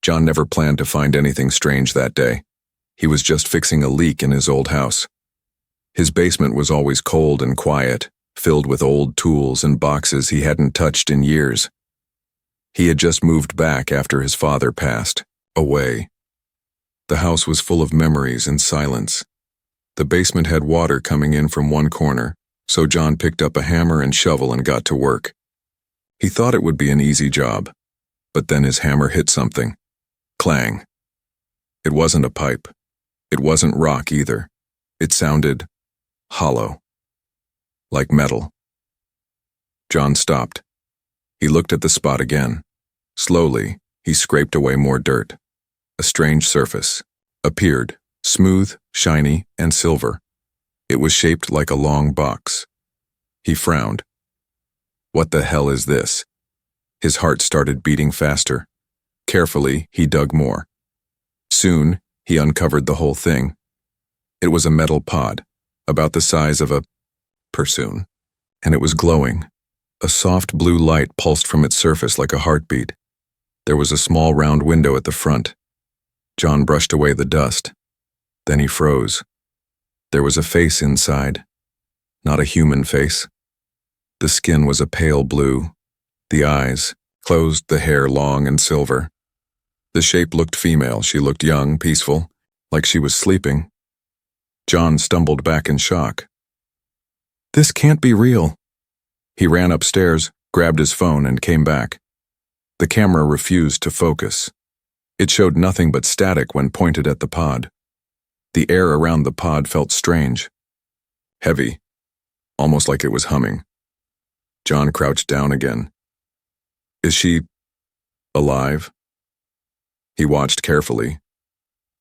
John never planned to find anything strange that day. He was just fixing a leak in his old house. His basement was always cold and quiet, filled with old tools and boxes he hadn't touched in years. He had just moved back after his father passed away. The house was full of memories and silence. The basement had water coming in from one corner, so John picked up a hammer and shovel and got to work. He thought it would be an easy job, but then his hammer hit something. Clang. It wasn't a pipe. It wasn't rock either. It sounded hollow, like metal. John stopped. He looked at the spot again. Slowly, he scraped away more dirt. A strange surface appeared, smooth, shiny, and silver. It was shaped like a long box. He frowned. What the hell is this? His heart started beating faster. Carefully, he dug more. Soon, he uncovered the whole thing. It was a metal pod, about the size of a persoon, and it was glowing. A soft blue light pulsed from its surface like a heartbeat. There was a small round window at the front. John brushed away the dust. Then he froze. There was a face inside. Not a human face. The skin was a pale blue. The eyes, closed, the hair long and silver. The shape looked female. She looked young, peaceful, like she was sleeping. John stumbled back in shock. This can't be real. He ran upstairs, grabbed his phone, and came back. The camera refused to focus. It showed nothing but static when pointed at the pod. The air around the pod felt strange. Heavy, almost like it was humming. John crouched down again. Is she alive? He watched carefully,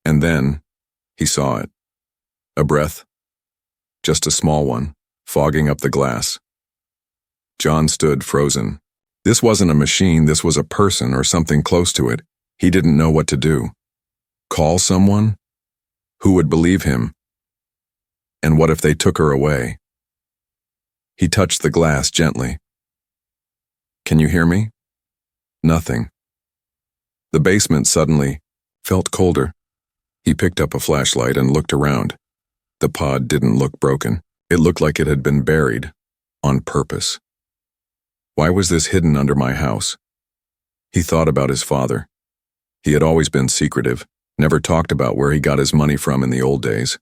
and then he saw it. A breath, just a small one, fogging up the glass. John stood frozen. This wasn't a machine, this was a person or something close to it. He didn't know what to do. Call someone? Who would believe him? And what if they took her away? He touched the glass gently. Can you hear me? Nothing. The basement suddenly felt colder. He picked up a flashlight and looked around. The pod didn't look broken. It looked like it had been buried, on purpose. Why was this hidden under my house? He thought about his father. He had always been secretive, never talked about where he got his money from in the old days.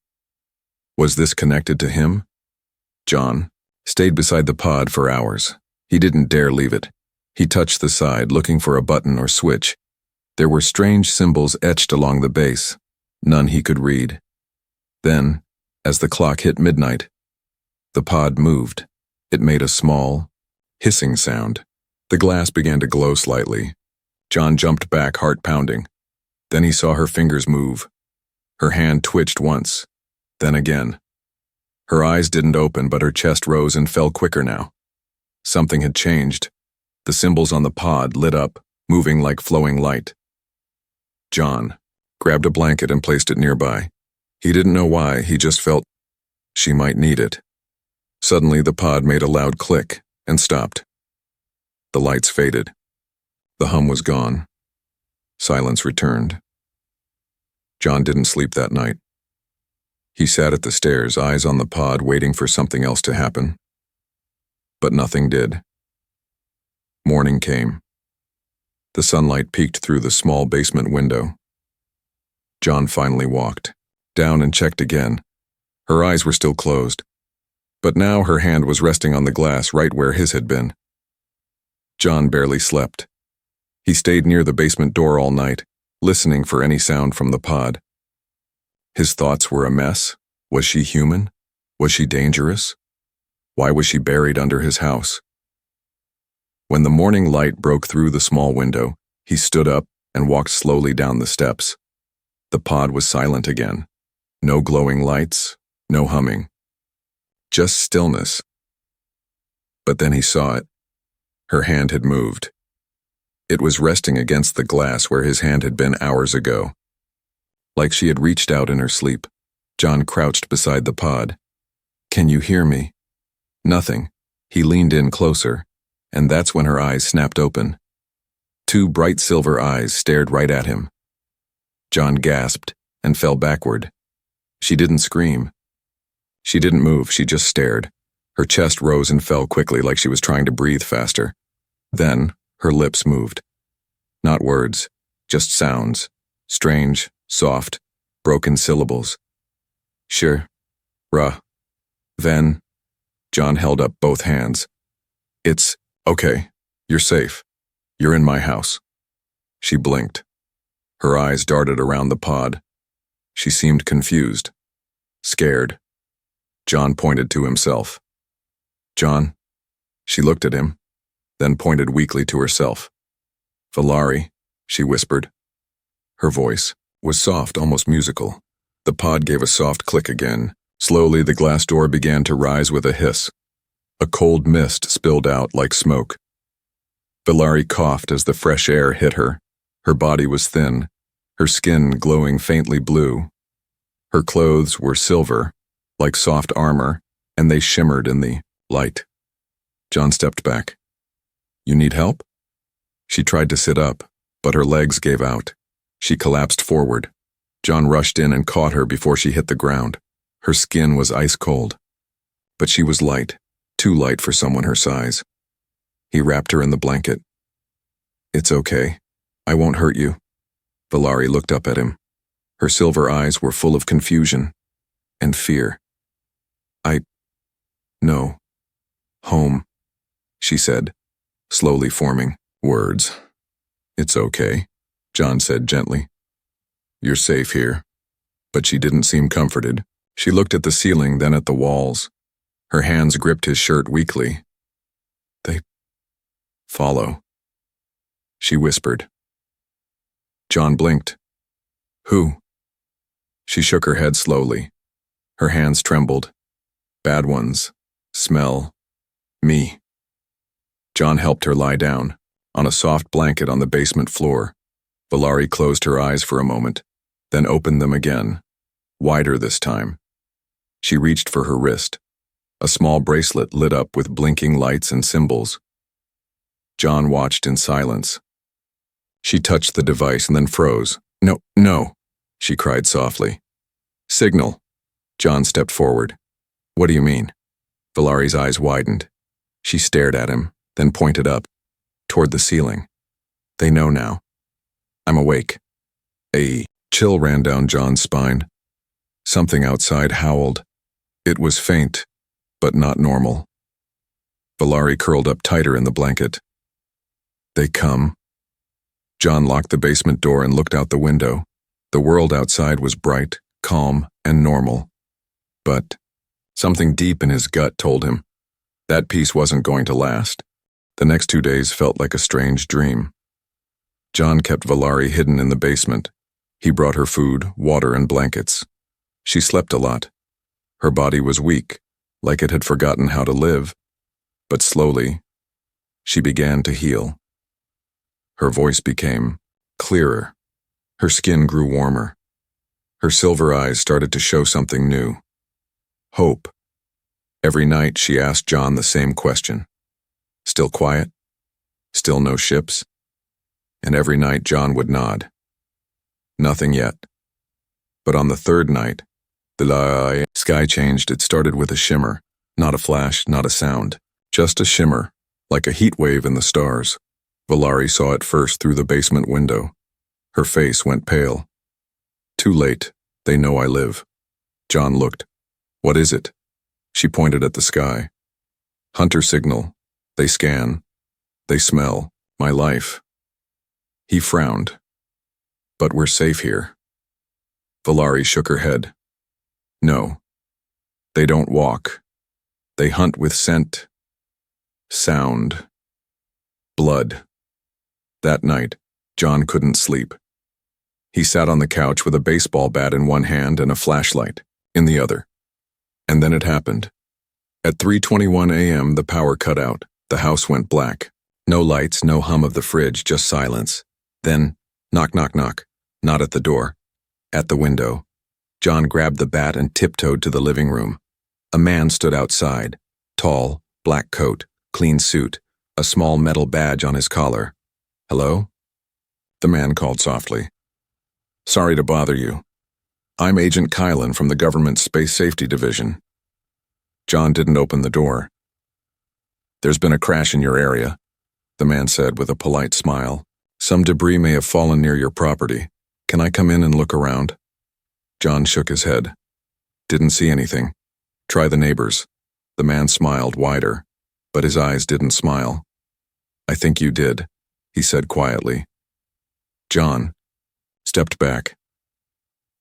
Was this connected to him? John stayed beside the pod for hours. He didn't dare leave it. He touched the side, looking for a button or switch. There were strange symbols etched along the base, none he could read. Then, as the clock hit midnight, the pod moved. It made a small, hissing sound. The glass began to glow slightly. John jumped back, heart pounding. Then he saw her fingers move. Her hand twitched once, then again. Her eyes didn't open, but her chest rose and fell quicker now. Something had changed. The symbols on the pod lit up, moving like flowing light. John grabbed a blanket and placed it nearby. He didn't know why, he just felt she might need it. Suddenly, the pod made a loud click and stopped. The lights faded. The hum was gone. Silence returned. John didn't sleep that night. He sat at the stairs, eyes on the pod, waiting for something else to happen. But nothing did. Morning came. The sunlight peeked through the small basement window. John finally walked down and checked again. Her eyes were still closed, but now her hand was resting on the glass right where his had been. John barely slept. He stayed near the basement door all night, listening for any sound from the pod. His thoughts were a mess. Was she human? Was she dangerous? Why was she buried under his house? When the morning light broke through the small window, he stood up and walked slowly down the steps. The pod was silent again. No glowing lights, no humming. Just stillness. But then he saw it. Her hand had moved. It was resting against the glass where his hand had been hours ago. Like she had reached out in her sleep. John crouched beside the pod. Can you hear me? Nothing. He leaned in closer, and that's when her eyes snapped open. Two bright silver eyes stared right at him. John gasped and fell backward. She didn't scream. She didn't move, she just stared. Her chest rose and fell quickly like she was trying to breathe faster. Then, her lips moved. Not words, just sounds. Strange, soft, broken syllables. Sure. Then, John held up both hands. It's okay. You're safe. You're in my house. She blinked. Her eyes darted around the pod. She seemed confused. Scared. John pointed to himself. John. She looked at him, then pointed weakly to herself. Valari, she whispered. Her voice was soft, almost musical. The pod gave a soft click again. Slowly, the glass door began to rise with a hiss. A cold mist spilled out like smoke. Valari coughed as the fresh air hit her. Her body was thin, her skin glowing faintly blue. Her clothes were silver, like soft armor, and they shimmered in the light. John stepped back. You need help? She tried to sit up, but her legs gave out. She collapsed forward. John rushed in and caught her before she hit the ground. Her skin was ice cold. But she was light, too light for someone her size. He wrapped her in the blanket. It's okay. I won't hurt you. Valari looked up at him. Her silver eyes were full of confusion and fear. No. Home, she said, slowly forming words. It's okay, John said gently. You're safe here. But she didn't seem comforted. She looked at the ceiling, then at the walls. Her hands gripped his shirt weakly. They follow, she whispered. John blinked. Who? She shook her head slowly. Her hands trembled. Bad ones. Smell. Me. John helped her lie down, on a soft blanket on the basement floor. Valari closed her eyes for a moment, then opened them again, wider this time. She reached for her wrist. A small bracelet lit up with blinking lights and symbols. John watched in silence. She touched the device and then froze. No, she cried softly. Signal. John stepped forward. What do you mean? Valari's eyes widened. She stared at him, then pointed up, toward the ceiling. They know now. I'm awake. A chill ran down John's spine. Something outside howled. It was faint, but not normal. Valari curled up tighter in the blanket. They come. John locked the basement door and looked out the window. The world outside was bright, calm, and normal. But something deep in his gut told him that peace wasn't going to last. The next 2 days felt like a strange dream. John kept Valari hidden in the basement. He brought her food, water, and blankets. She slept a lot. Her body was weak, like it had forgotten how to live. But slowly, she began to heal. Her voice became clearer. Her skin grew warmer. Her silver eyes started to show something new. Hope. Every night she asked John the same question. Still quiet? Still no ships? And every night John would nod. Nothing yet. But on the third night, the sky changed. It started with a shimmer, not a flash, not a sound, just a shimmer, like a heat wave in the stars. Valari saw it first through the basement window. Her face went pale. Too late. They know I live. John looked. What is it? She pointed at the sky. Hunter signal. They scan. They smell. My life. He frowned. But we're safe here. Valari shook her head. No. They don't walk. They hunt with scent. Sound. Blood. That night, John couldn't sleep. He sat on the couch with a baseball bat in one hand and a flashlight in the other. And then it happened. At 3:21 a.m., the power cut out. The house went black. No lights, no hum of the fridge, just silence. Then, knock, knock, knock. Not at the door. At the window. John grabbed the bat and tiptoed to the living room. A man stood outside. Tall, black coat, clean suit, a small metal badge on his collar. Hello? The man called softly. Sorry to bother you. I'm Agent Kylan from the government's Space Safety Division. John didn't open the door. There's been a crash in your area, the man said with a polite smile. Some debris may have fallen near your property. Can I come in and look around? John shook his head. Didn't see anything. Try the neighbors. The man smiled wider, but his eyes didn't smile. I think you did, he said quietly. John stepped back.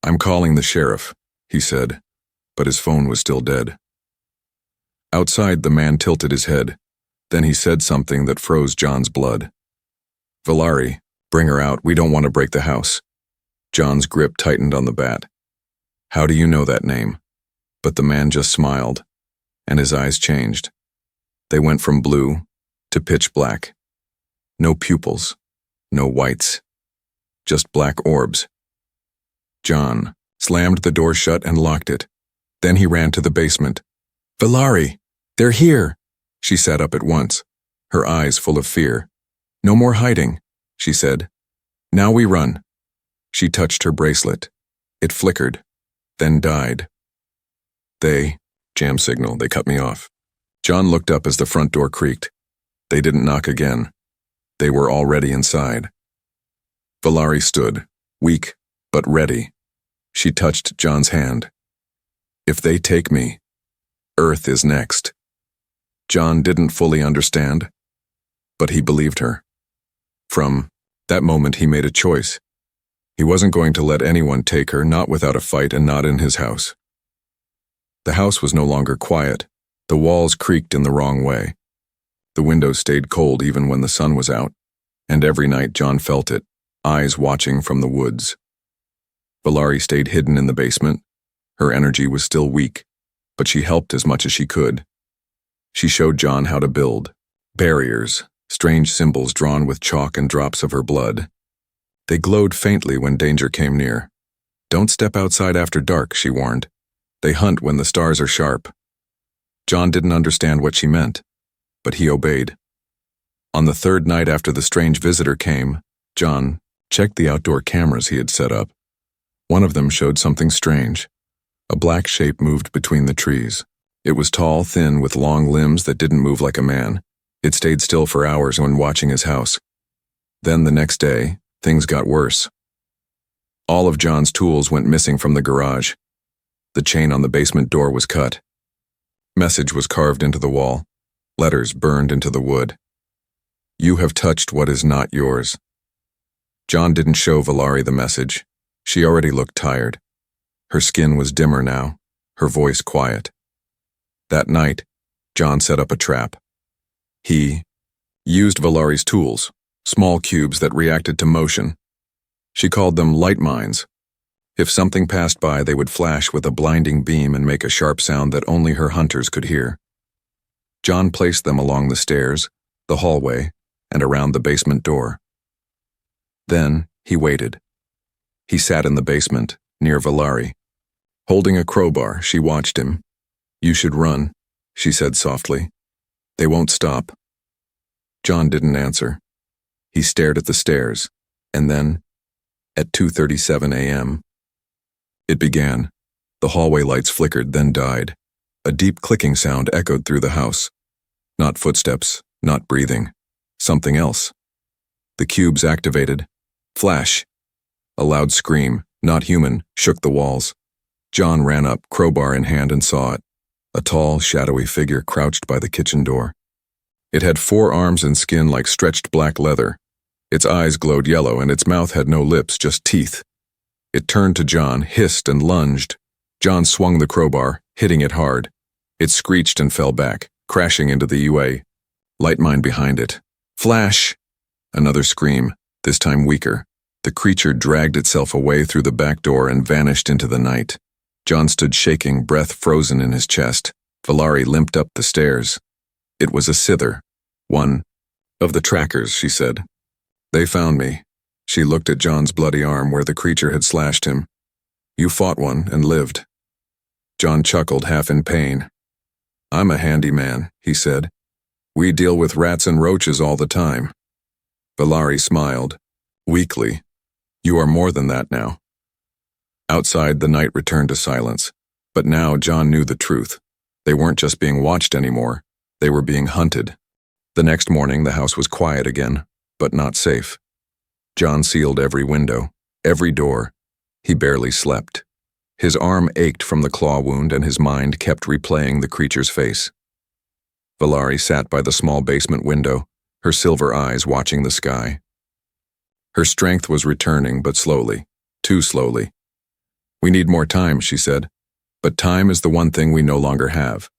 I'm calling the sheriff, he said, but his phone was still dead. Outside, the man tilted his head. Then he said something that froze John's blood. Valari, bring her out. We don't want to break the house. John's grip tightened on the bat. How do you know that name? But the man just smiled, and his eyes changed. They went from blue to pitch black. No pupils, no whites, just black orbs. John slammed the door shut and locked it. Then he ran to the basement. Valari, they're here! She sat up at once, her eyes full of fear. No more hiding, she said. Now we run. She touched her bracelet. It flickered, then died. Jam signal, they cut me off. John looked up as the front door creaked. They didn't knock again. They were already inside. Valari stood, weak but ready. She touched John's hand. If they take me, Earth is next. John didn't fully understand, but he believed her. From that moment he made a choice. He wasn't going to let anyone take her, not without a fight and not in his house. The house was no longer quiet. The walls creaked in the wrong way. The windows stayed cold even when the sun was out, and every night John felt it, eyes watching from the woods. Valari stayed hidden in the basement. Her energy was still weak, but she helped as much as she could. She showed John how to build. Barriers, strange symbols drawn with chalk and drops of her blood. They glowed faintly when danger came near. Don't step outside after dark, she warned. They hunt when the stars are sharp. John didn't understand what she meant, but he obeyed. On the third night after the strange visitor came, John checked the outdoor cameras he had set up. One of them showed something strange. A black shape moved between the trees. It was tall, thin, with long limbs that didn't move like a man. It stayed still for hours when watching his house. Then the next day, things got worse. All of John's tools went missing from the garage. The chain on the basement door was cut. Message was carved into the wall. Letters burned into the wood. You have touched what is not yours. John didn't show Valari the message. She already looked tired. Her skin was dimmer now, her voice quiet. That night, John set up a trap. He used Valari's tools, small cubes that reacted to motion. She called them light mines. If something passed by, they would flash with a blinding beam and make a sharp sound that only her hunters could hear. John placed them along the stairs, the hallway, and around the basement door. Then he waited. He sat in the basement, near Valari. Holding a crowbar, she watched him. You should run, she said softly. They won't stop. John didn't answer. He stared at the stairs, and then, at 2:37 a.m., it began. The hallway lights flickered, then died. A deep clicking sound echoed through the house. Not footsteps, not breathing. Something else. The cubes activated. Flash. A loud scream, not human, shook the walls. John ran up, crowbar in hand, and saw it. A tall, shadowy figure crouched by the kitchen door. It had 4 arms and skin like stretched black leather. Its eyes glowed yellow, and its mouth had no lips, just teeth. It turned to John, hissed, and lunged. John swung the crowbar, hitting it hard. It screeched and fell back, crashing into the UA. Light mine behind it. Flash! Another scream, this time weaker. The creature dragged itself away through the back door and vanished into the night. John stood shaking, breath frozen in his chest. Valari limped up the stairs. It was a Scyther. One of the trackers, she said. They found me. She looked at John's bloody arm where the creature had slashed him. You fought one and lived. John chuckled, half in pain. I'm a handy man, he said. We deal with rats and roaches all the time. Valari smiled. Weakly. You are more than that now. Outside, the night returned to silence. But now John knew the truth. They weren't just being watched anymore. They were being hunted. The next morning, the house was quiet again, but not safe. John sealed every window, every door. He barely slept. His arm ached from the claw wound and his mind kept replaying the creature's face. Valari sat by the small basement window, her silver eyes watching the sky. Her strength was returning, but slowly, too slowly. We need more time, she said, but time is the one thing we no longer have.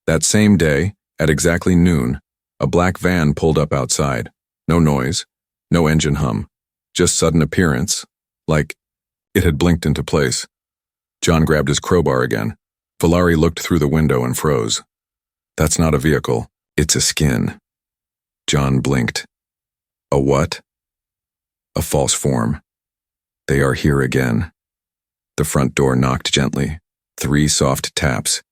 That same day, at exactly noon, a black van pulled up outside. No noise, no engine hum, just sudden appearance, like it had blinked into place. John grabbed his crowbar again. Valari looked through the window and froze. That's not a vehicle, it's a skin. John blinked. A what? A false form. They are here again. The front door knocked gently. 3 soft taps.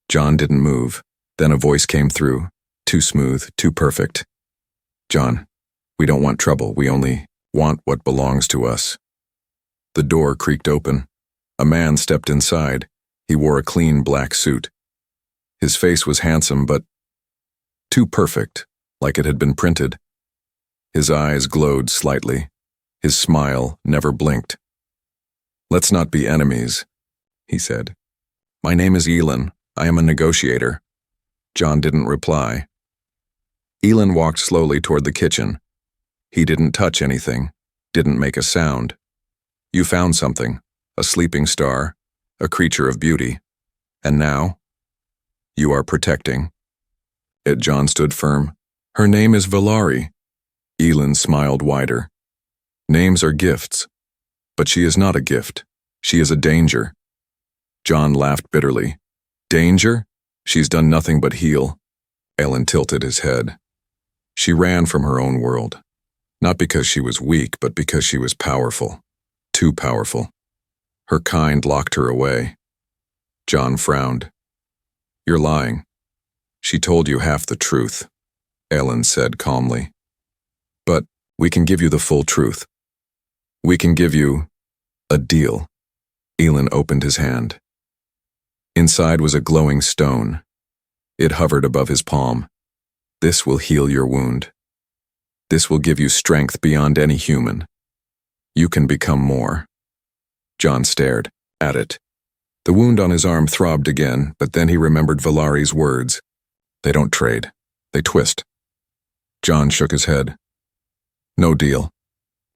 John didn't move. Then a voice came through. Too smooth, too perfect. John, we don't want trouble. We only want what belongs to us. The door creaked open. A man stepped inside. He wore a clean black suit. His face was handsome, but too perfect, like it had been printed. His eyes glowed slightly. His smile never blinked. Let's not be enemies, he said. My name is Elin. I am a negotiator. John didn't reply. Elin walked slowly toward the kitchen. He didn't touch anything, didn't make a sound. You found something, a sleeping star, a creature of beauty. And now, you are protecting. John stood firm. Her name is Valari. Elin smiled wider. Names are gifts. But she is not a gift. She is a danger. John laughed bitterly. Danger? She's done nothing but heal. Elin tilted his head. She ran from her own world. Not because she was weak, but because she was powerful. Too powerful. Her kind locked her away. John frowned. You're lying. She told you half the truth, Elin said calmly. But we can give you the full truth. We can give you a deal. Elin opened his hand. Inside was a glowing stone. It hovered above his palm. This will heal your wound. This will give you strength beyond any human. You can become more. John stared at it. The wound on his arm throbbed again, but then he remembered Valari's words. They don't trade. They twist. John shook his head. No deal.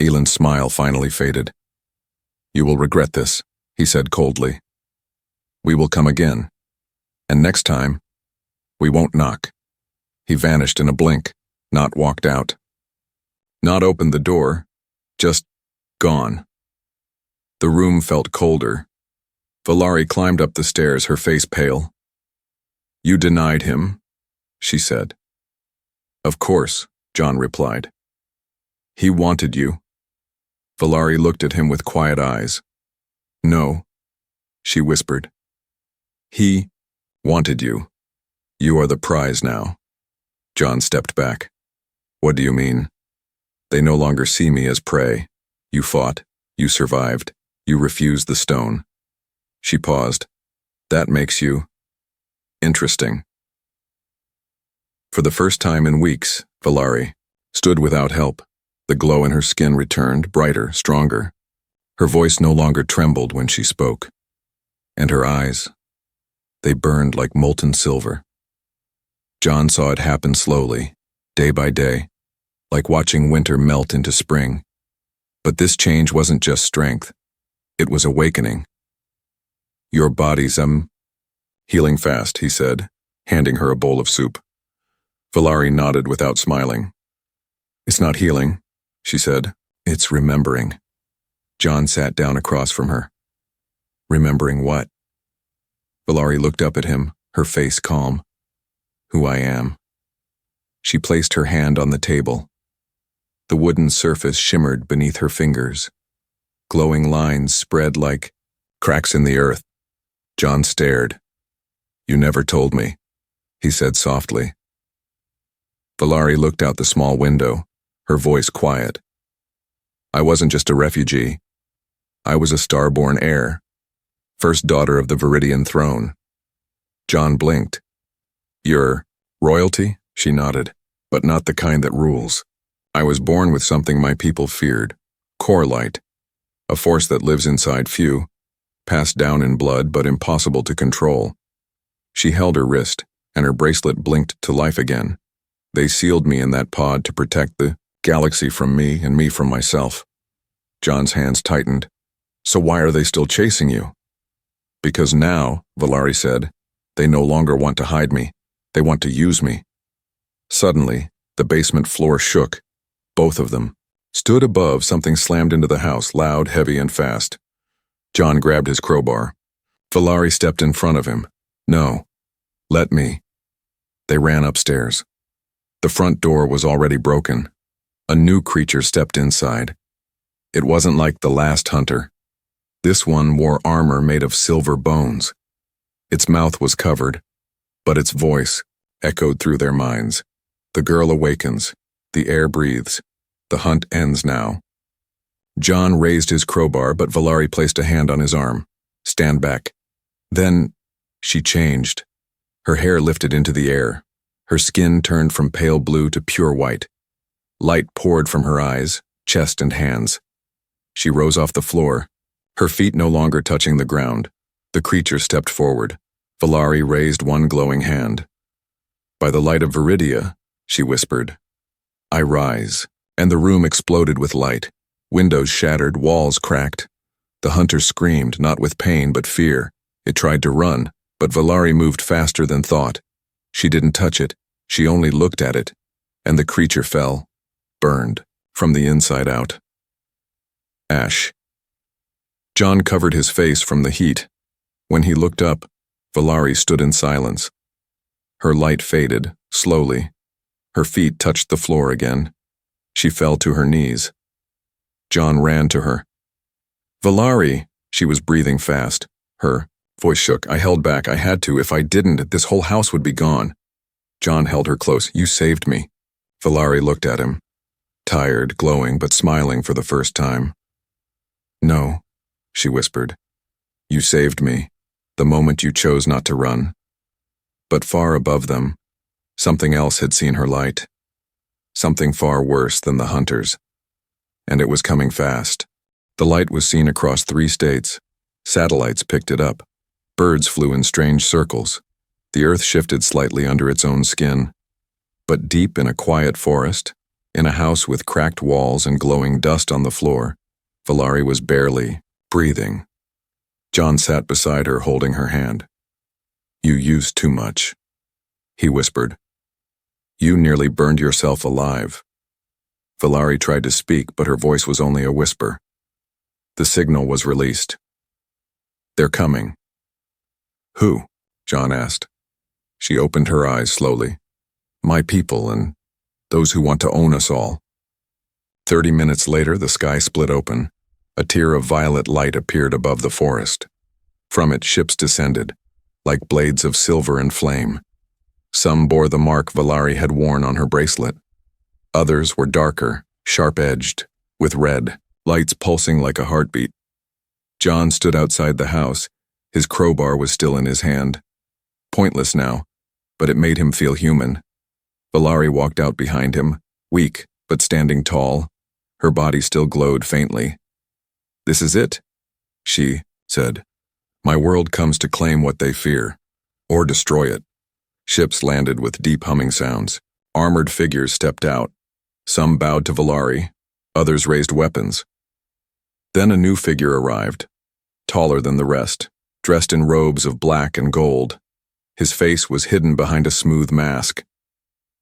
Elin's smile finally faded. You will regret this, he said coldly. We will come again. And next time, we won't knock. He vanished in a blink, not walked out. Not opened the door, just gone. The room felt colder. Valari climbed up the stairs, her face pale. You denied him, she said. Of course, John replied. He wanted you. Valari looked at him with quiet eyes. No, she whispered. He wanted you. You are the prize now. John stepped back. What do you mean? They no longer see me as prey. You fought. You survived. You refused the stone. She paused. That makes you interesting. For the first time in weeks, Valari stood without help. The glow in her skin returned, brighter, stronger. Her voice no longer trembled when she spoke. And her eyes, they burned like molten silver. John saw it happen slowly, day by day, like watching winter melt into spring. But this change wasn't just strength. It was awakening. Your body's, healing fast, he said, handing her a bowl of soup. Valari nodded without smiling. It's not healing, she said. It's remembering. John sat down across from her. Remembering what? Valari looked up at him, her face calm. Who I am. She placed her hand on the table. The wooden surface shimmered beneath her fingers. Glowing lines spread like cracks in the earth. John stared. You never told me, he said softly. Valari looked out the small window, her voice quiet. I wasn't just a refugee. I was a star-born heir, first daughter of the Viridian throne. John blinked. You're royalty? She nodded, but not the kind that rules. I was born with something my people feared, core light, a force that lives inside few, passed down in blood but impossible to control. She held her wrist, and her bracelet blinked to life again. They sealed me in that pod to protect the galaxy from me and me from myself. John's hands tightened. So why are they still chasing you? Because now, Valari said, they no longer want to hide me. They want to use me. Suddenly, the basement floor shook. Both of them. Stood above, something slammed into the house, loud, heavy, and fast. John grabbed his crowbar. Valari stepped in front of him. No. Let me. They ran upstairs. The front door was already broken. A new creature stepped inside. It wasn't like the last hunter. This one wore armor made of silver bones. Its mouth was covered, but its voice echoed through their minds. The girl awakens. The air breathes. The hunt ends now. John raised his crowbar, but Valari placed a hand on his arm. Stand back. Then, she changed. Her hair lifted into the air. Her skin turned from pale blue to pure white. Light poured from her eyes, chest, and hands. She rose off the floor, her feet no longer touching the ground. The creature stepped forward. Valari raised one glowing hand. By the light of Viridia, she whispered, I rise, and the room exploded with light. Windows shattered, walls cracked. The hunter screamed, not with pain but fear. It tried to run, but Valari moved faster than thought. She didn't touch it, she only looked at it, and the creature fell, burned, from the inside out. Ash. John covered his face from the heat. When he looked up, Valari stood in silence. Her light faded, slowly. Her feet touched the floor again. She fell to her knees. John ran to her. Valari, she was breathing fast. Her voice shook. I held back. I had to. If I didn't, this whole house would be gone. John held her close. You saved me. Valari looked at him, tired, glowing, but smiling for the first time. No, she whispered. You saved me, the moment you chose not to run. But far above them, something else had seen her light. Something far worse than the hunters. And it was coming fast. The light was seen across 3 states. Satellites picked it up. Birds flew in strange circles. The earth shifted slightly under its own skin. But deep in a quiet forest, in a house with cracked walls and glowing dust on the floor, Valari was barely breathing. John sat beside her, holding her hand. You used too much, he whispered. You nearly burned yourself alive. Valari tried to speak, but her voice was only a whisper. The signal was released. They're coming. Who? John asked. She opened her eyes slowly. My people and those who want to own us all. 30 minutes later, the sky split open. A tier of violet light appeared above the forest. From it, ships descended, like blades of silver and flame. Some bore the mark Valari had worn on her bracelet. Others were darker, sharp-edged, with red, lights pulsing like a heartbeat. John stood outside the house. His crowbar was still in his hand. Pointless now, but it made him feel human. Valari walked out behind him, weak but standing tall. Her body still glowed faintly. This is it, she said. My world comes to claim what they fear, or destroy it. Ships landed with deep humming sounds. Armored figures stepped out. Some bowed to Valari, others raised weapons. Then a new figure arrived, taller than the rest, dressed in robes of black and gold. His face was hidden behind a smooth mask.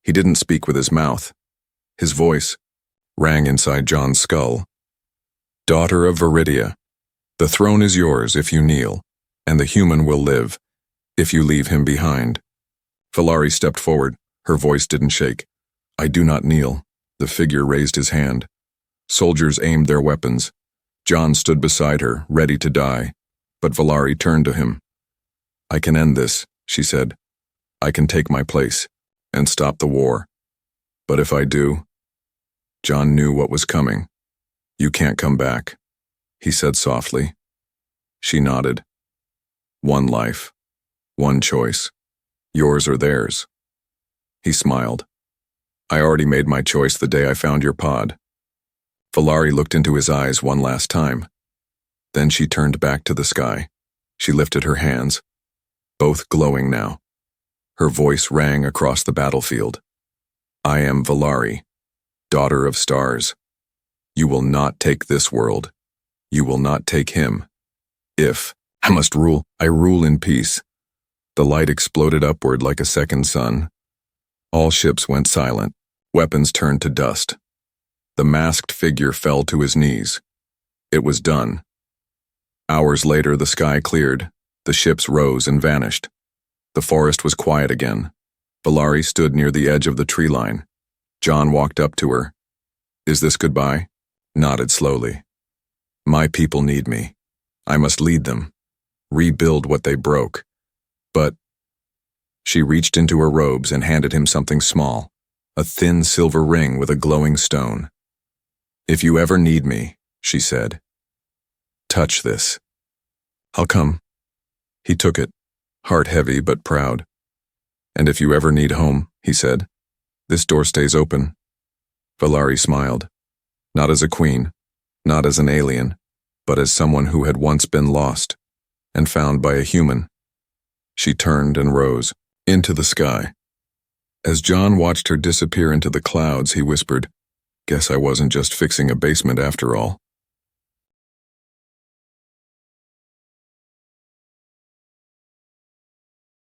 He didn't speak with his mouth. His voice rang inside John's skull. Daughter of Viridia, the throne is yours if you kneel, and the human will live if you leave him behind. Valari stepped forward. Her voice didn't shake. I do not kneel. The figure raised his hand. Soldiers aimed their weapons. John stood beside her, ready to die, but Valari turned to him. I can end this, she said. I can take my place and stop the war. But if I do, John knew what was coming. You can't come back, he said softly. She nodded. One life. One choice. Yours or theirs. He smiled. I already made my choice the day I found your pod. Valari looked into his eyes one last time. Then she turned back to the sky. She lifted her hands, both glowing now. Her voice rang across the battlefield. I am Valari, daughter of stars. You will not take this world. You will not take him. If I must rule, I rule in peace. The light exploded upward like a second sun. All ships went silent. Weapons turned to dust. The masked figure fell to his knees. It was done. Hours later, the sky cleared. The ships rose and vanished. The forest was quiet again. Valari stood near the edge of the tree line. John walked up to her. Is this goodbye? Nodded slowly. My people need me. I must lead them. Rebuild what they broke. But she reached into her robes and handed him something small, a thin silver ring with a glowing stone. If you ever need me, she said, touch this. I'll come. He took it, heart heavy but proud. And if you ever need home, he said, this door stays open. Valari smiled, not as a queen, not as an alien, but as someone who had once been lost and found by a human. She turned and rose into the sky. As John watched her disappear into the clouds, he whispered, guess I wasn't just fixing a basement after all.